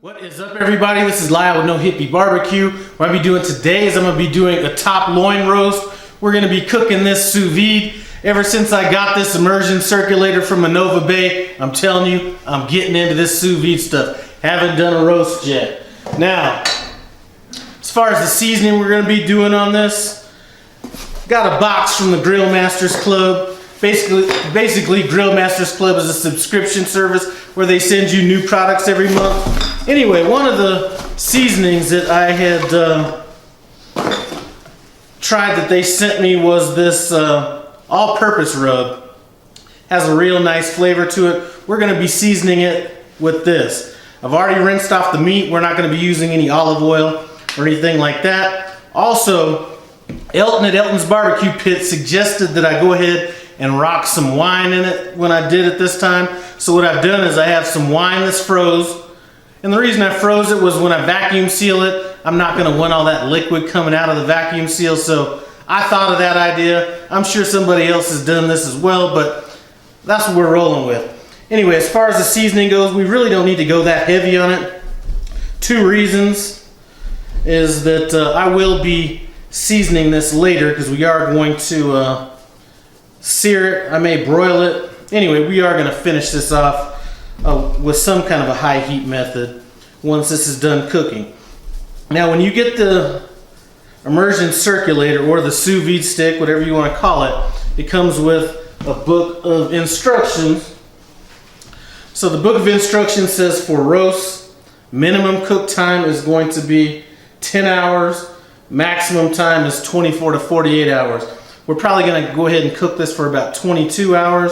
What is up, everybody? This is Lyle with No Hippie Barbecue. What I'll be doing today is I'm going to be doing a top loin roast. We're going to be cooking this sous vide. Ever since I got this Immersion Circulator from Avalon Bay, I'm telling you, I'm getting into this sous vide stuff. Haven't done a roast yet. Now, as far as the seasoning we're going to be doing on this, got a box from the Grillmasters Club. Basically, Grillmasters Club is a subscription service where they send you new products every month. Anyway, one of the seasonings that I had tried that they sent me was this all-purpose rub. Has a real nice flavor to it. We're going to be seasoning it with this. I've already rinsed off the meat. We're not going to be using any olive oil or anything like that. Also, Elton at Elton's Barbecue Pit suggested that I go ahead and rock some wine in it when I did it this time. So what I've done is I have some wine that's froze. And the reason I froze it was when I vacuum seal it, I'm not going to want all that liquid coming out of the vacuum seal. So I thought of that idea. I'm sure somebody else has done this as well, but that's what we're rolling with. Anyway, as far as the seasoning goes, we really don't need to go that heavy on it. Two reasons is that I will be seasoning this later because we are going to sear it. I may broil it. Anyway, we are going to finish this off with some kind of a high heat method once this is done cooking. Now, when you get the Immersion Circulator or the sous vide stick, whatever you want to call it, it comes with a book of instructions. So the book of instructions says for roast, minimum cook time is going to be 10 hours. Maximum time is 24 to 48 hours. We're probably going to go ahead and cook this for about 22 hours.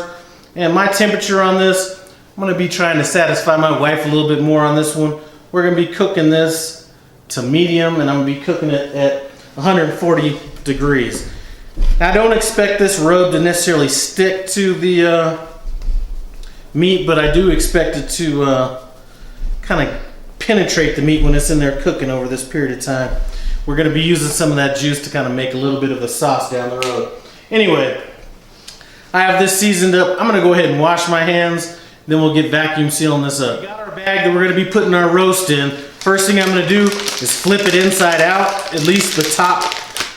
And my temperature on this, I'm going to be trying to satisfy my wife a little bit more on this one. We're going to be cooking this to medium, and I'm going to be cooking it at 140 degrees. Now, I don't expect this rub to necessarily stick to the meat, but I do expect it to kind of penetrate the meat when it's in there cooking over this period of time. We're going to be using some of that juice to kind of make a little bit of a sauce down the road. Anyway, I have this seasoned up. I'm going to go ahead and wash my hands. Then we'll get vacuum sealing this up. We got our bag that we're going to be putting our roast in. First thing I'm going to do is flip it inside out, at least the top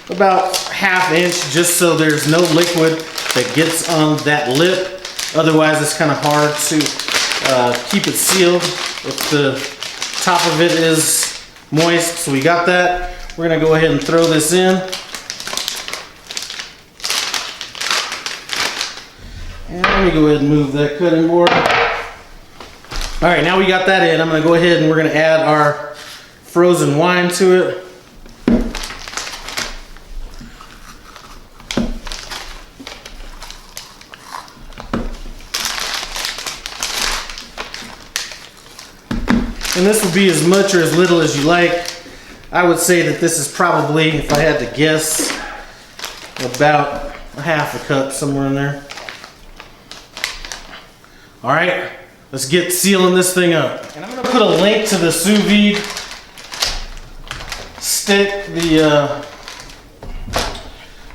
about ½ inch, just so there's no liquid that gets on that lip. Otherwise, it's kind of hard to keep it sealed if the top of it is moist. So we got that. We're going to go ahead and throw this in. And let me go ahead and move that cutting board. All right, now we got that in. I'm going to go ahead and we're going to add our frozen wine to it. And this will be as much or as little as you like. I would say that this is probably, if I had to guess, about ½ cup, somewhere in there. All right, let's get sealing this thing up. And I'm gonna put a link to the sous vide stick, the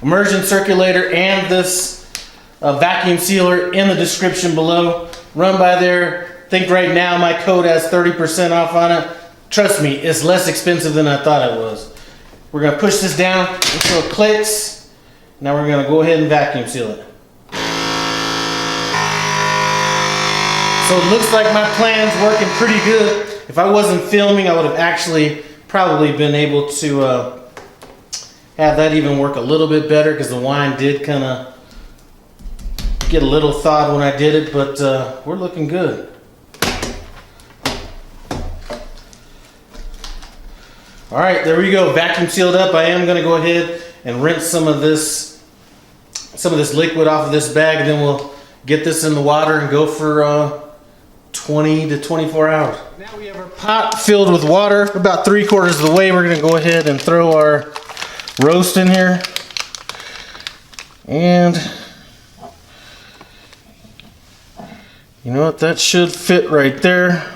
Immersion Circulator, and this vacuum sealer in the description below. Run by there. I think right now my code has 30% off on it. Trust me, it's less expensive than I thought it was. We're gonna push this down until it clicks. Now we're gonna go ahead and vacuum seal it. So it looks like my plan's working pretty good. If I wasn't filming, I would have actually probably been able to have that even work a little bit better because the wine did kind of get a little thawed when I did it, but we're looking good. All right, there we go, vacuum sealed up. I am gonna go ahead and rinse some of this liquid off of this bag, and then we'll get this in the water and go for 20 to 24 hours. Now we have our pot filled with water, about 3/4 of the way. We're gonna go ahead and throw our roast in here. And you know what, that should fit right there.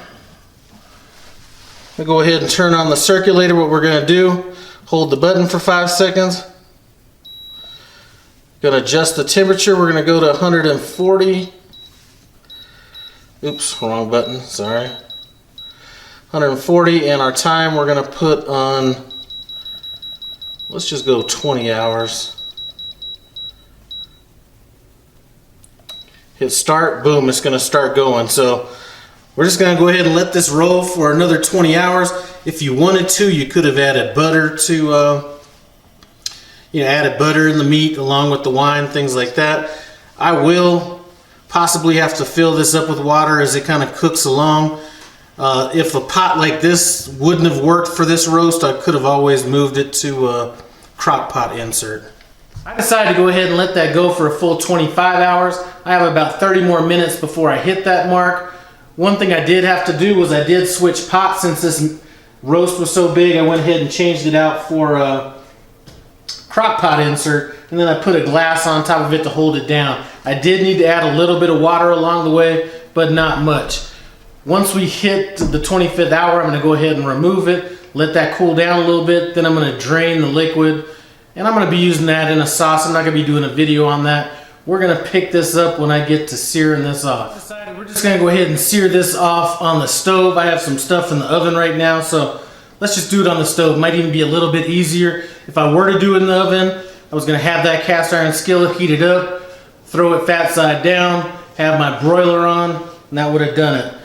I'll go ahead and turn on the circulator. What we're gonna do, hold the button for 5 seconds. Gonna adjust the temperature. We're gonna go to 140. Oops, wrong button, sorry. 140, and our time we're gonna put on, let's just go 20 hours. Hit start, boom, it's gonna start going. So we're just gonna go ahead and let this roll for another 20 hours. If you wanted to, you could have added butter to, added butter in the meat along with the wine, things like that. I will possibly have to fill this up with water as it kind of cooks along. If a pot like this wouldn't have worked for this roast, I could have always moved it to a crock pot insert. I decided to go ahead and let that go for a full 25 hours. I have about 30 more minutes before I hit that mark. One thing I did have to do was I did switch pots. Since this roast was so big, I went ahead and changed it out for a crock pot insert, and then I put a glass on top of it to hold it down. I did need to add a little bit of water along the way, but not much. Once we hit the 25th hour, I'm going to go ahead and remove it, let that cool down a little bit, then I'm going to drain the liquid. And I'm going to be using that in a sauce. I'm not going to be doing a video on that. We're going to pick this up when I get to searing this off. We're just going to go ahead and sear this off on the stove. I have some stuff in the oven right now, so let's just do it on the stove. Might even be a little bit easier. If I were to do it in the oven, I was going to have that cast iron skillet heated up, throw it fat side down, have my broiler on, and that would have done it.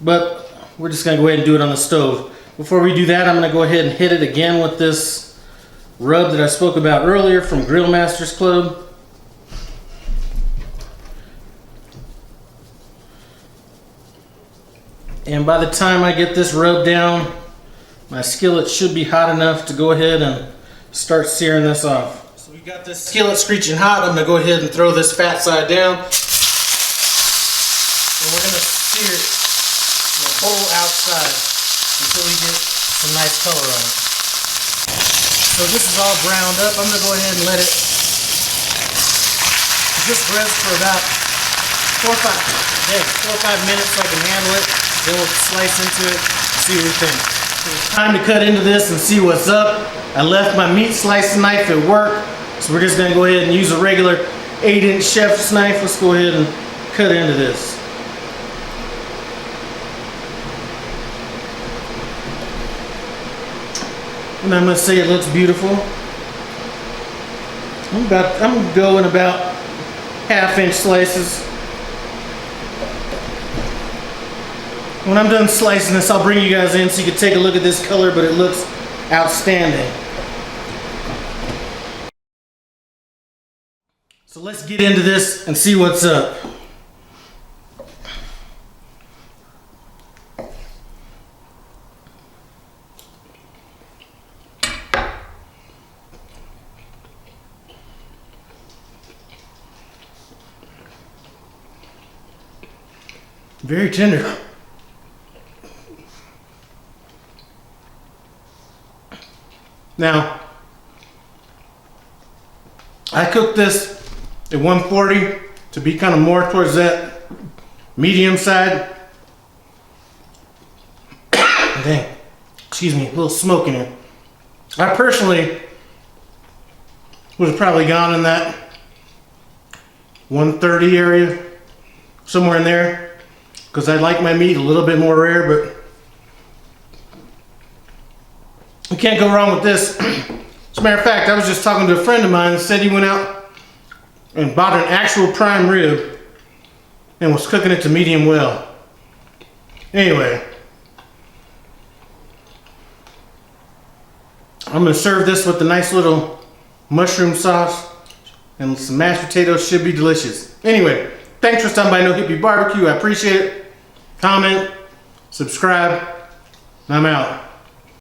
But we're just going to go ahead and do it on the stove. Before we do that, I'm going to go ahead and hit it again with this rub that I spoke about earlier from Grillmasters Club. And by the time I get this rubbed down, my skillet should be hot enough to go ahead and start searing this off. So we got this skillet screeching hot. I'm going to go ahead and throw this fat side down. And we're going to sear the whole outside until we get some nice color on it. So this is all browned up. I'm going to go ahead and let it just rest for about 4 or 5 minutes so I can handle it. Then we'll slice into it and see what we think. So it's time to cut into this and see what's up. I left my meat slicing knife at work, so we're just going to go ahead and use a regular 8-inch chef's knife. Let's go ahead and cut into this. And I'm going to say it looks beautiful. I'm going about 1/2-inch slices. When I'm done slicing this, I'll bring you guys in so you can take a look at this color, but it looks outstanding. So let's get into this and see what's up. Very tender. Now, I cooked this at 140 to be kind of more towards that medium side. Dang, excuse me, a little smoke in here. I personally would have probably gone in that 130 area, somewhere in there, because I like my meat a little bit more rare, but you can't go wrong with this. As a matter of fact, I was just talking to a friend of mine and said he went out and bought an actual prime rib and was cooking it to medium well. Anyway, I'm going to serve this with a nice little mushroom sauce and some mashed potatoes. Should be delicious. Anyway, thanks for stopping by No Hippie Barbecue. I appreciate it. Comment, subscribe, and I'm out.